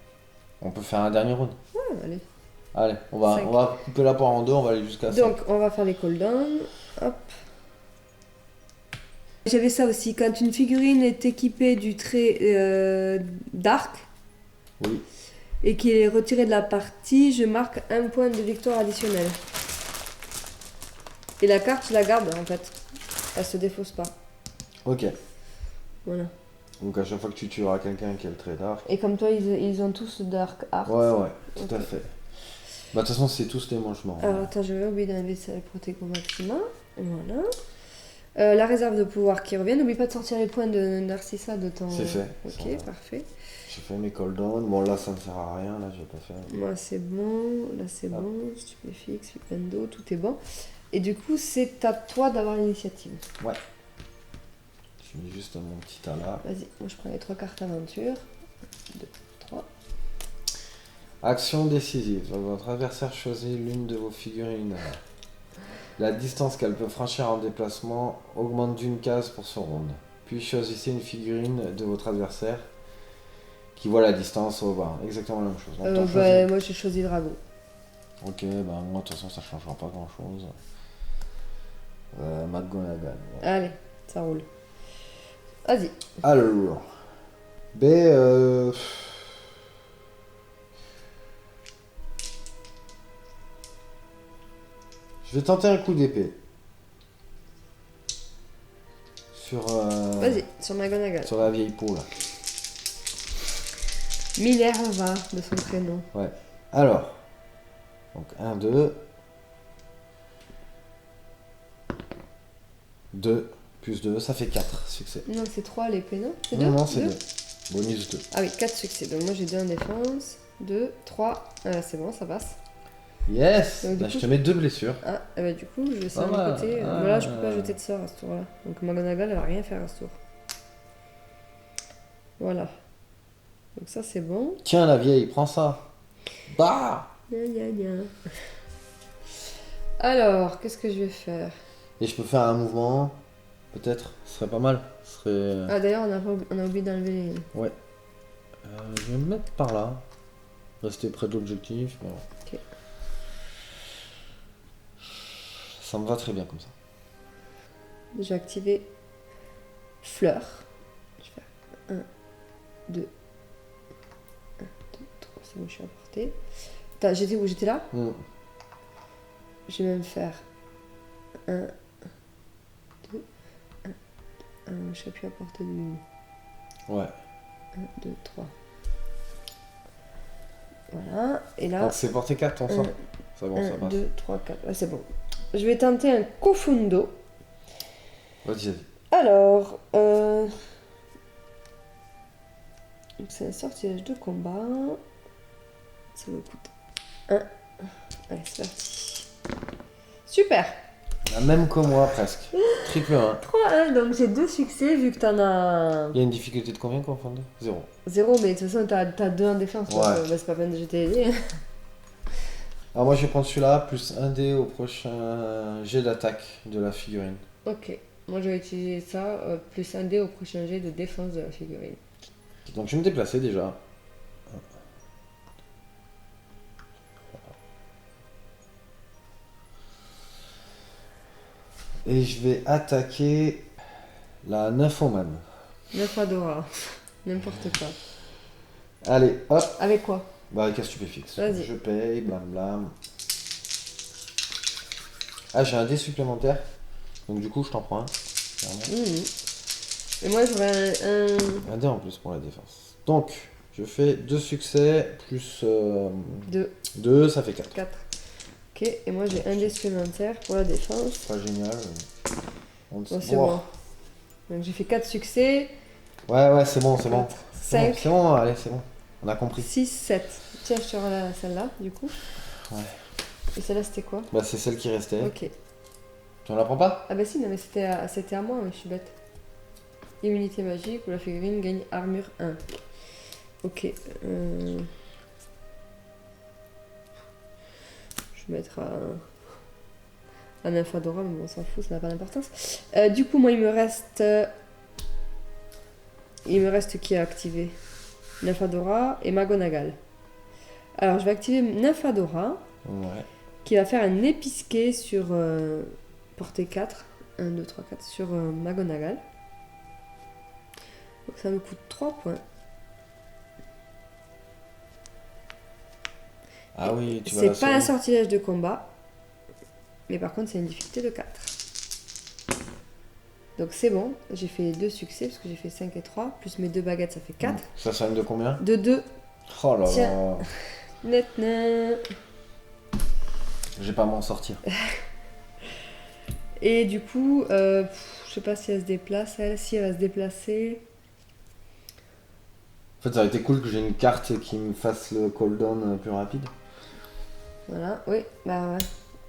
On peut faire un dernier round. Ouais, allez. Allez, on Cinq. va couper la poire en deux, on va aller jusqu'à 5. Donc, on va faire les cooldowns. Hop. J'avais ça aussi. Quand une figurine est équipée du trait d'arc Oui. et qu'il est retiré de la partie, je marque un point de victoire additionnel. Et la carte, je la garde en fait. Elle se défausse pas. Ok. Voilà. Donc à chaque fois que tu tueras quelqu'un qui a le trait d'arc. Et comme toi, ils ont tous Dark Art. Ouais, tout à Ok. fait. Bah de toute façon, c'est tous des mangements. Alors attends, je vais oublier d'enlever ça, le Protego Maxima. Voilà. La réserve de pouvoir qui revient. N'oublie pas de sortir les points de Narcissa de ton. C'est fait. Ok, Ça va. parfait. J'ai fait mes cooldowns. Bon là, ça ne sert à rien. Là, je vais pas faire. Moi, c'est bon. Là, c'est Hop. bon. Stupéfixe, Flipendo, tout est bon. Et du coup, c'est à toi d'avoir l'initiative. Ouais. Je mets juste mon petit tas là. Vas-y, moi je prends les 3 cartes aventure. 2, 3. Action décisive. Votre adversaire choisit l'une de vos figurines. La distance qu'elle peut franchir en déplacement augmente d'une case pour ce round. Puis choisissez une figurine de votre adversaire qui voit la distance au bas. Exactement la même chose. Donc, t'en choisis. Moi, j'ai choisi Drago. Ok, bah moi de toute façon ça changera pas grand chose. McGonagall. Ouais. Allez, ça roule. Vas-y. Alors. B. Je vais tenter un coup d'épée. Sur. Vas-y, sur McGonagall. Sur la vieille peau là. Minerva, de son prénom. Ouais. Alors. Donc 1, 2. 2. Plus 2, ça fait 4 succès. Non, c'est 3 l'épée, non? C'est 2? Non, c'est 2. Bonus 2. Ah oui, 4 succès. Donc moi j'ai 2 en défense. 2, 3. Ah, c'est bon, ça passe. Yes. Donc, Là, du je coup, te mets 2 blessures. Ah, et bah du coup, je sors Ah, de côté. ah. Voilà, je peux pas jeter de sort à ce tour-là. Donc McGonagall, elle va rien faire à ce tour. Voilà. Donc ça, c'est bon. Tiens, la vieille, prends ça. Bah. Gna, gna, gna. Alors, qu'est-ce que je vais faire? Et je peux faire un mouvement, peut-être. Ce serait pas mal. Ce serait... Ah, d'ailleurs, on a oublié d'enlever les... Ouais. Je vais me mettre par là. Rester près de l'objectif. Mais bon. Ok. Ça me va très bien comme ça. J'ai activé fleur. Je vais faire 1, 2, 1, 2, 3. C'est bon, je suis à portée. Attends, j'étais où? J'étais là? Je vais même faire 1, 2, 1, 1. Je suis plus à portée du... Ouais. 1, 2, 3. Voilà. Et là... Donc c'est porté 4 ton sort. 1, C'est bon, ça passe. 2, 3, 4. Ouais, c'est bon. Je vais tenter un Kofundo. Vas-y, vas-y. Alors, c'est un sortilège de combat. Ça me coûte 1. Allez, c'est parti. Super. La même que moi, presque. Triple 1. 3-1, donc j'ai 2 succès vu que t'en as... Il y a une difficulté de combien qu'on fait 0. 0, mais de toute façon, t'as 2 en défense. Ouais. Donc, bah, c'est pas peine de jeter les dés. Alors moi je vais prendre celui-là, plus 1 dé au prochain jet d'attaque de la figurine. Ok. Moi, je vais utiliser ça, plus 1 dé au prochain jet de défense de la figurine. Donc je vais me déplacer déjà. Et je vais attaquer la nymphomane. Nymphadora. N'importe quoi. Allez, hop. Avec quoi? Bah avec un stupéfixe. Vas-y. Je paye, blam blam. Ah j'ai un dé supplémentaire. Donc du coup je t'en prends un. Clairement. Et moi, j'aurais Un dé en plus pour la défense. Donc je fais 2 succès plus 2, 2, ça fait 4. 4. Ok, et moi, j'ai un dé supplémentaire pour la défense. Pas génial. Bon, c'est bon. Donc, j'ai fait 4 succès. Ouais, c'est bon, c'est bon. 4, C'est bon, 5, c'est bon, allez, c'est bon. On a compris. 6, 7. Tiens, je te rends celle-là, du coup. Ouais. Et celle-là, c'était quoi? Bah c'est celle qui restait. Ok. Tu en la prends pas? Ah bah si, non, mais c'était à moi, mais je suis bête. Immunité magique où la figurine gagne armure 1. Ok. Je vais mettre un Nymphadora, mais bon, on s'en fout, ça n'a pas d'importance. Du coup, moi, il me reste qui a activé? Nymphadora et McGonagall. Alors, je vais activer Nymphadora, Ouais. qui va faire un épisqué sur portée 4. 1, 2, 3, 4 sur McGonagall. Donc ça me coûte 3 points. Ah oui, tu vas C'est la pas un sauver. sortilège de combat. Mais par contre, c'est une difficulté de 4. Donc c'est bon. J'ai fait 2 succès parce que j'ai fait 5 et 3. Plus mes 2 baguettes, ça fait 4. Ça soigne de combien? De 2. Oh là Tiens. là. Net, net. J'ai pas à m'en sortir. Et du coup, je sais pas si elle se déplace. Si elle va se déplacer. En fait, ça aurait été cool que j'ai une carte qui me fasse le cooldown plus rapide. Voilà, oui, bah ouais.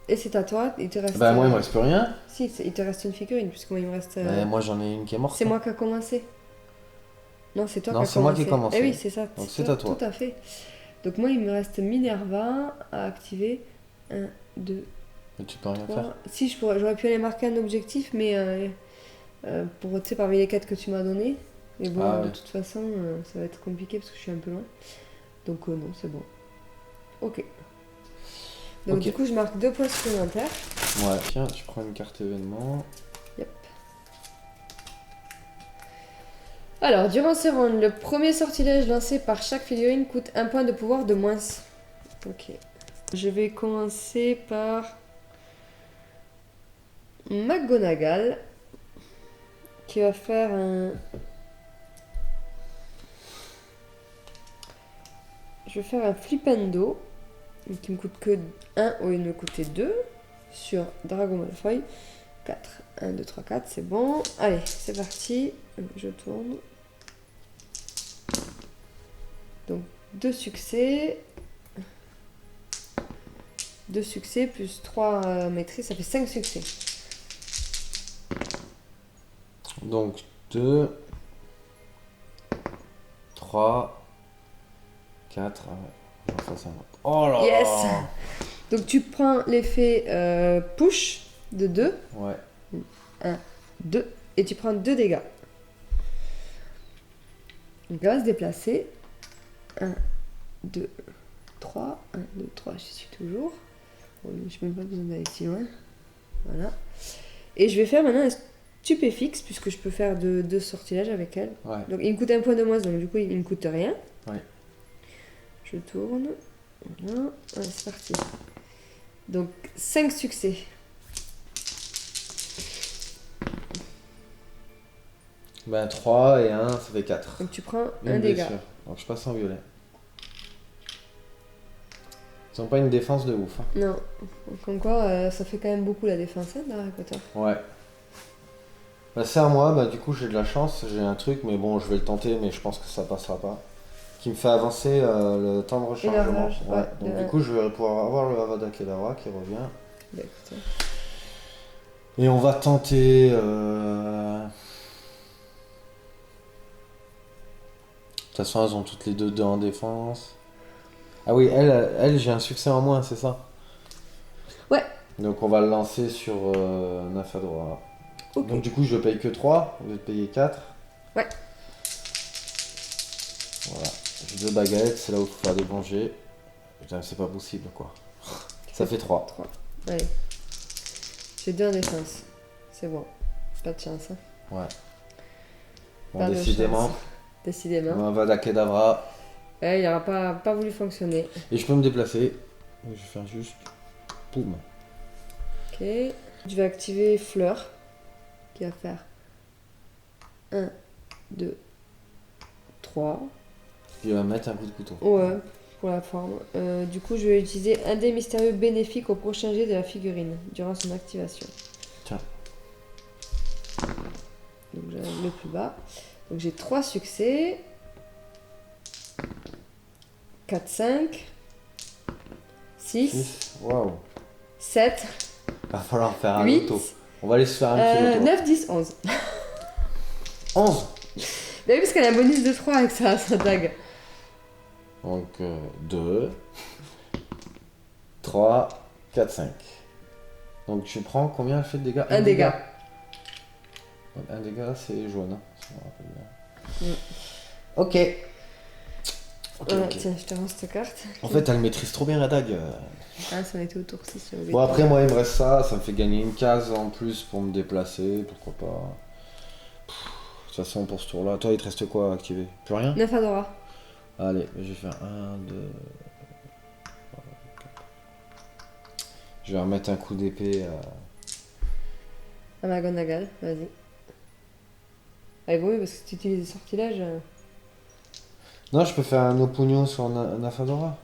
Et c'est à toi, il te reste... Bah moi il me reste plus rien. Si, il te reste une figurine, puisque moi il me reste... Bah, moi j'en ai une qui est morte. C'est moi qui a commencé. Non, c'est toi Non, qui a c'est moi commencé. qui ai commencé. Eh oui, c'est ça. Donc c'est à toi. Tout à fait. Donc moi il me reste Minerva à activer. 1, 2, Mais tu peux rien 3... faire. Si, j'aurais pu aller marquer un objectif, mais pour, tu sais, parmi les 4 que tu m'as donné. Mais bon, Ah de ouais. toute façon, ça va être compliqué parce que je suis un peu loin. Donc non, c'est bon. Ok. Donc Ok. du coup, je marque 2 points supplémentaires. Ouais. Tiens, tu prends une carte événement. Yep. Alors, durant ces rounds, le premier sortilège lancé par chaque figurine coûte 1 point de pouvoir de moins. Ok. Je vais commencer par McGonagall, qui va faire un... Je vais faire un Flipendo, qui me coûte que 1 au lieu de me coûter 2, sur Drago Malfoy. 4. 1, 2, 3, 4, c'est bon. Allez, c'est parti. Je tourne. Donc, 2 succès. 2 succès plus 3 maîtrises, ça fait 5 succès. Donc 2, 3, 4. Ah ouais. Ça, ça va. Oh là Yes. là. Donc tu prends l'effet push de 2. Ouais. 1, 2. Et tu prends 2 dégâts. Donc elle va se déplacer. 1, 2, 3. 1, 2, 3, je suis toujours. Bon, je n'ai même pas besoin d'aller si loin. Voilà. Et je vais faire maintenant un stupéfixe, puisque je peux faire 2 sortilèges avec elle. Ouais. Donc il me coûte un point de moins, donc du coup il ne me coûte rien. Ouais. Je tourne. Voilà. Ouais, c'est parti. Donc 5 succès. Ben 3 et 1, ça fait 4. Donc tu prends Une un dégât. blessure. Donc je passe en violet. Ils ont pas une défense de ouf. Hein. Non. Donc, comme quoi, ça fait quand même beaucoup la défense, hein, d'Harry Potter. Ouais. Bah c'est à moi, bah du coup j'ai de la chance, j'ai un truc, mais bon je vais le tenter, mais je pense que ça passera pas. Qui me fait avancer le temps de rechargement. l'horloge, Ouais. ouais, Donc du coup je vais pouvoir avoir le Avada Kedavra qui revient. Bah, écoute, Et on va tenter... De toute façon elles ont toutes les deux en défense. Ah oui, elle j'ai un succès en moins, c'est ça? Ouais. Donc on va le lancer sur Nafadora. ok. Donc du coup je paye que 3, au lieu de payer 4. Ouais. Voilà, j'ai 2 baguettes, c'est là où il faut faire des bons jets. Putain, c'est pas possible quoi. Ça fait 3. 3. Allez. J'ai 2 en défense. C'est bon. Pas de chance. Hein. Ouais. Bon, Pas de décidément, chance. Décidément. Avada Kedavra. Ouais, il n'aura pas voulu fonctionner. Et je peux me déplacer. Je vais faire juste... Poum. Ok. Je vais activer Fleur. Qui va faire 1, 2, 3. Il va mettre un coup de couteau. Ouais, pour la forme. Du coup, je vais utiliser un dé mystérieux bénéfique au prochain jet de la figurine durant son activation. Tiens. Donc j'arrive le plus bas. Donc j'ai 3 succès. 4, 5. 6. 6. Waouh. 7. Va falloir faire un 8. loto. On va aller se faire un petit loto. 9, 10, 11. 11. Mais oui, parce qu'elle a un bonus de 3 avec sa dague. Donc 2, 3, 4, 5. Donc tu prends combien elle fait de dégâts? Un dégât. Donc, un dégât c'est jaune. Hein, si je me rappelle bien. Mm. Ok. Ok, Voilà, ok. tiens, je te rends cette carte. En fait elle maîtrise trop bien la dague. Ah, ça en était au tour 6. Bon après moi il me reste ça, ça me fait gagner une case en plus pour me déplacer, pourquoi pas. De toute façon pour ce tour là, toi il te reste quoi à activer? Plus rien? 9 Adora. Allez, je vais faire 1, 2, 3, 4. Je vais remettre un coup d'épée À McGonagall, vas-y. Allez, bon, oui, parce que si tu utilises des sortilèges. Non, je peux faire un opunion sur Nafadora.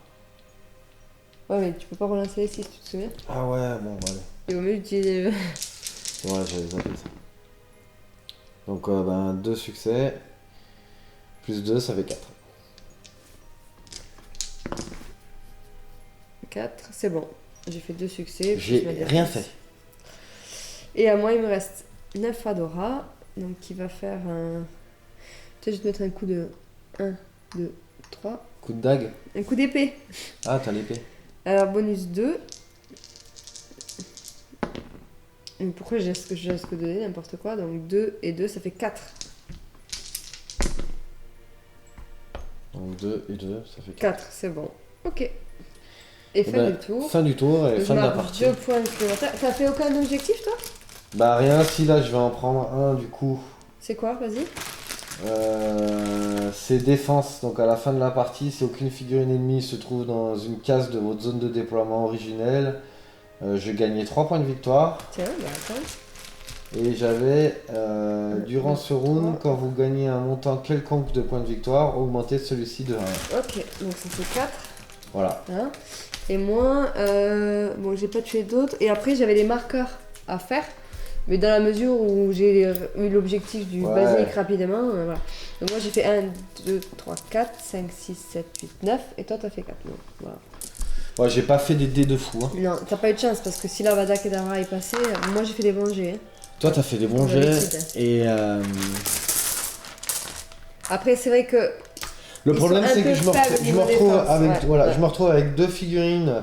Ouais, mais tu peux pas relancer les 6, tu te souviens? Ah ouais, bon, allez. Il vaut mieux utiliser. Ouais, j'avais zappé ça. Donc, 2 succès. Plus 2, ça fait 4. 4, c'est bon. J'ai fait 2 succès. J'ai plus ma défense. rien fait. Et à moi, il me reste 9 Adora. Donc, qui va faire un. Tu sais, je vais te mettre un coup de 1, 2, 3. Coup de dague. Un coup d'épée. Ah, t'as l'épée. Alors, bonus 2. Mais pourquoi je risque de donner n'importe quoi? Donc, 2 et 2, ça fait 4. Donc 2 et 2, ça fait 4. 4, c'est bon. Ok. Et fin du tour. Fin du tour et Je fin de la marque partie. 2 points supplémentaires. T'as fait aucun objectif, toi? Bah rien, si là je vais en prendre un du coup. C'est quoi? Vas-y. C'est défense, donc à la fin de la partie, si aucune figurine ennemie se trouve dans une case de votre zone de déploiement originelle, je gagnais 3 points de victoire. Tiens, bah attends. Et j'avais, durant ce round, quand vous gagnez un montant quelconque de points de victoire, augmentez celui-ci de 1. Ok, donc ça fait 4. Voilà. Hein. Et moi, bon, j'ai pas tué d'autres. Et après, j'avais des marqueurs à faire. Mais dans la mesure où j'ai eu l'objectif du Ouais. basique rapidement, voilà. Donc moi j'ai fait 1, 2, 3, 4, 5, 6, 7, 8, 9 et toi t'as fait 4. Donc, voilà. Ouais, j'ai pas fait des dés de fou. Hein. Non, t'as pas eu de chance parce que si l'Avada Kedavra est passé, moi j'ai fait des bons jets. Hein. Toi, t'as fait des bons Ouais, jets. liquide. Et Après c'est vrai que le Ils problème, sont un c'est que peu je me, faibles retrouve, au je me niveau retrouve défense, avec, ouais. voilà, Ouais. je me retrouve avec 2 figurines,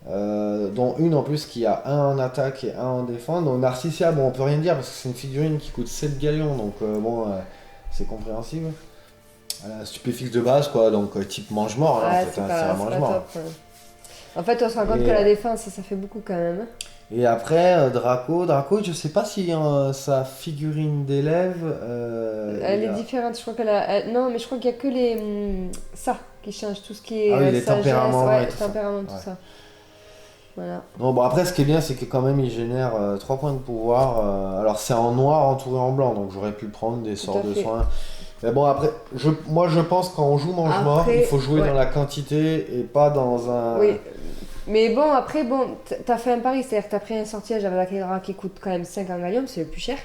dont une en plus qui a un en attaque et un en défense. Donc Narcissia, bon, on peut rien dire parce que c'est une figurine qui coûte 7 galions, donc c'est compréhensible. Elle a un stupéfixe de base, quoi, donc type mange-mort, hein, en Ouais, fait, c'est hein, pas, c'est un c'est pas mange-mort. top. Ouais. En fait, on se rend compte Et- que la défense, ça fait beaucoup quand même. Hein. Et après, Draco, je sais pas si sa figurine d'élève. Elle il est a- différente, je crois qu'elle a. Non, mais je crois qu'il y a que les. Ça qui change, tout ce qui est Ah oui, les sagesse, tempéraments ouais, et tout ça. tempérament, tout Ouais. ça. Voilà. Non, bon, après, ce qui est bien, c'est que quand même, il génère 3 points de pouvoir. Alors, c'est en noir entouré en blanc, donc j'aurais pu prendre des sorts à de fait. soins. Mais bon, après, moi, je pense quand on joue mange-mort, Après, il faut jouer ouais. dans la quantité et pas dans un. Oui. Mais bon, après, bon, t'as fait un pari, c'est-à-dire que t'as pris un sortilège avec la Kedra qui coûte quand même 5 en gallium, c'est le plus cher.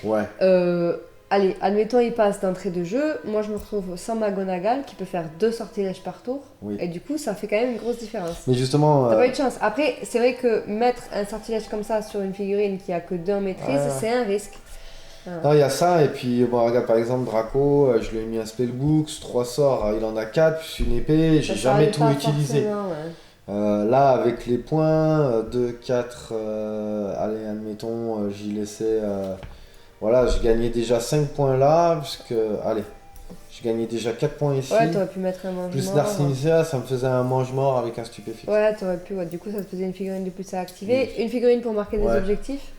Ouais. Allez, admettons, il passe d'entrée de jeu. Moi, je me retrouve sans Magonagal qui peut faire 2 sortilèges par tour. Oui. Et du coup, ça fait quand même une grosse différence. Mais justement. T'as pas eu de chance. Après, c'est vrai que mettre un sortilège comme ça sur une figurine qui a que 2 en maîtrise, Ouais. c'est un risque. Non, il y a ça, et puis, bon, regarde, par exemple, Draco, je lui ai mis un spellbook, 3 sorts, il en a 4, puis une épée, j'ai Ça jamais s'arrête tout pas utilisé. forcément, ouais. Là, avec les points, 2, 4, allez, admettons, j'y laissais. Voilà, je gagnais déjà 5 points là, puisque. Allez, je gagnais déjà 4 points ici. Ouais, t'aurais pu mettre un mange-mort. Plus Narcissia, ça me faisait un mange-mort avec un stupéfixe. Ouais, t'aurais pu. Ouais. Du coup, ça te faisait une figurine de plus à activer. Une figurine pour marquer des Ouais. objectifs.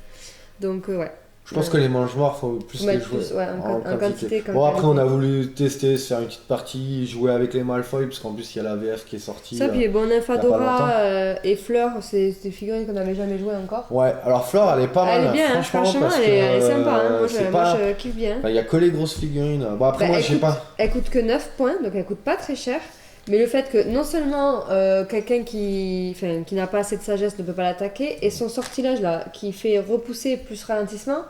Donc, ouais. Je pense que les mange-morts, faut plus Faut les mettre jouer plus, ouais, en quantité qu'en Bon, après, qualité. on a voulu tester, se faire une petite partie, jouer avec les Malfoy, parce qu'en plus, il y a la VF qui est sortie. Ça, puis bon, longtemps. Nymphadora et Fleur, c'est des figurines qu'on n'avait jamais jouées encore. Ouais, alors Flore, elle est pas mal. Elle est bien, hein, franchement, parce elle est que, sympa. Hein. Moi, c'est moi, pas- je kiffe bien. Enfin, il y a que les grosses figurines. Bon, après, Bah, moi, j'ai pas. Elle coûte que 9 points, donc elle coûte pas très cher. Mais le fait que non seulement quelqu'un qui n'a pas assez de sagesse ne peut pas l'attaquer, et son sortilège là, qui fait repousser plus ralentissement,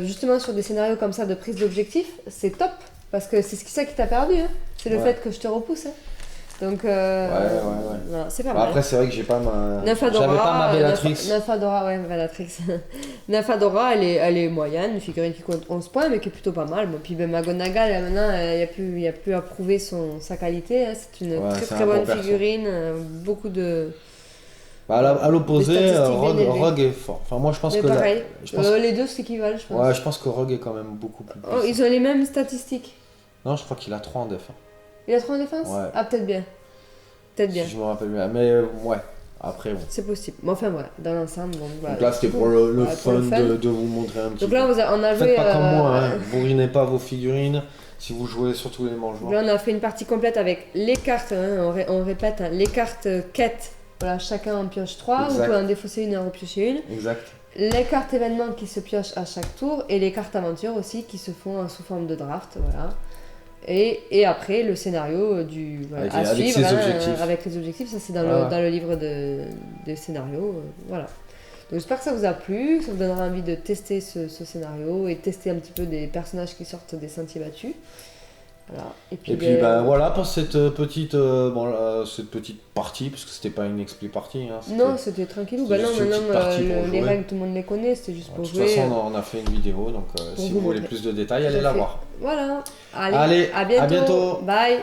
justement sur des scénarios comme ça de prise d'objectif, c'est top. Parce que c'est ça qui t'a perdu. Hein. C'est le Ouais. fait que je te repousse. Hein. Donc, Ouais. voilà, c'est pas Bah, mal. après, c'est vrai que j'ai pas ma. Nymphadora, J'avais pas ma Bellatrix. Nymphadora, ouais, Bellatrix. Nymphadora, elle est moyenne, une figurine qui compte 11 points, mais qui est plutôt pas mal. Bon, puis ben, Magonagal, maintenant, il n'y a plus à prouver sa qualité. Hein. C'est une Ouais, très c'est très un bon bonne perso. figurine, beaucoup de. Bah, à l'opposé, Des statistiques bien élevées. Rogue est fort. Enfin, moi, je pense Mais que. pareil, Je pense... les deux s'équivalent, je pense. Ouais, je pense que Rogue est quand même beaucoup plus. Oh, ils ont les mêmes statistiques. Non, je crois qu'il a 3 en def. Hein, Il a 3 en défense Ouais. Ah, peut-être bien. Peut-être bien. si je me rappelle bien. Mais ouais, après, bon. C'est possible. Mais enfin, voilà, dans l'ensemble. Bon, voilà. Donc là, c'était pour le Ouais, fun, pour le fun. de vous montrer un petit Donc peu. là, on a joué. Faites pas comme moi, hein. Bourrinez pas vos figurines si vous jouez surtout les mangements. Là, on a fait une partie complète avec les cartes, hein, on répète, hein, les cartes quêtes. Voilà, chacun en pioche 3, Exact. vous pouvez en défausser une et en repiocher une. Exact. Les cartes événements qui se piochent à chaque tour et les cartes aventures aussi qui se font sous forme de draft. Voilà. Et après, le scénario Avec à suivre ses hein, objectifs. avec les objectifs. Ça, c'est dans, Voilà. dans le livre des scénarios. Voilà. Donc, j'espère que ça vous a plu, que ça vous donnera envie de tester ce scénario et de tester un petit peu des personnages qui sortent des sentiers battus. Voilà. Et puis ben, voilà pour cette petite, cette petite partie, parce que c'était pas une expli partie. Hein, Non, c'était tranquillou. c'était Bah non, juste une maintenant, petite partie pour les jouer. règles, tout le monde les connaît, c'était juste De pour toute jouer. façon, on a fait une vidéo, donc si vous vous voulez montrer. plus de détails, Tout allez à la fait. voir. Voilà. Allez, à bientôt. à bientôt. Bye.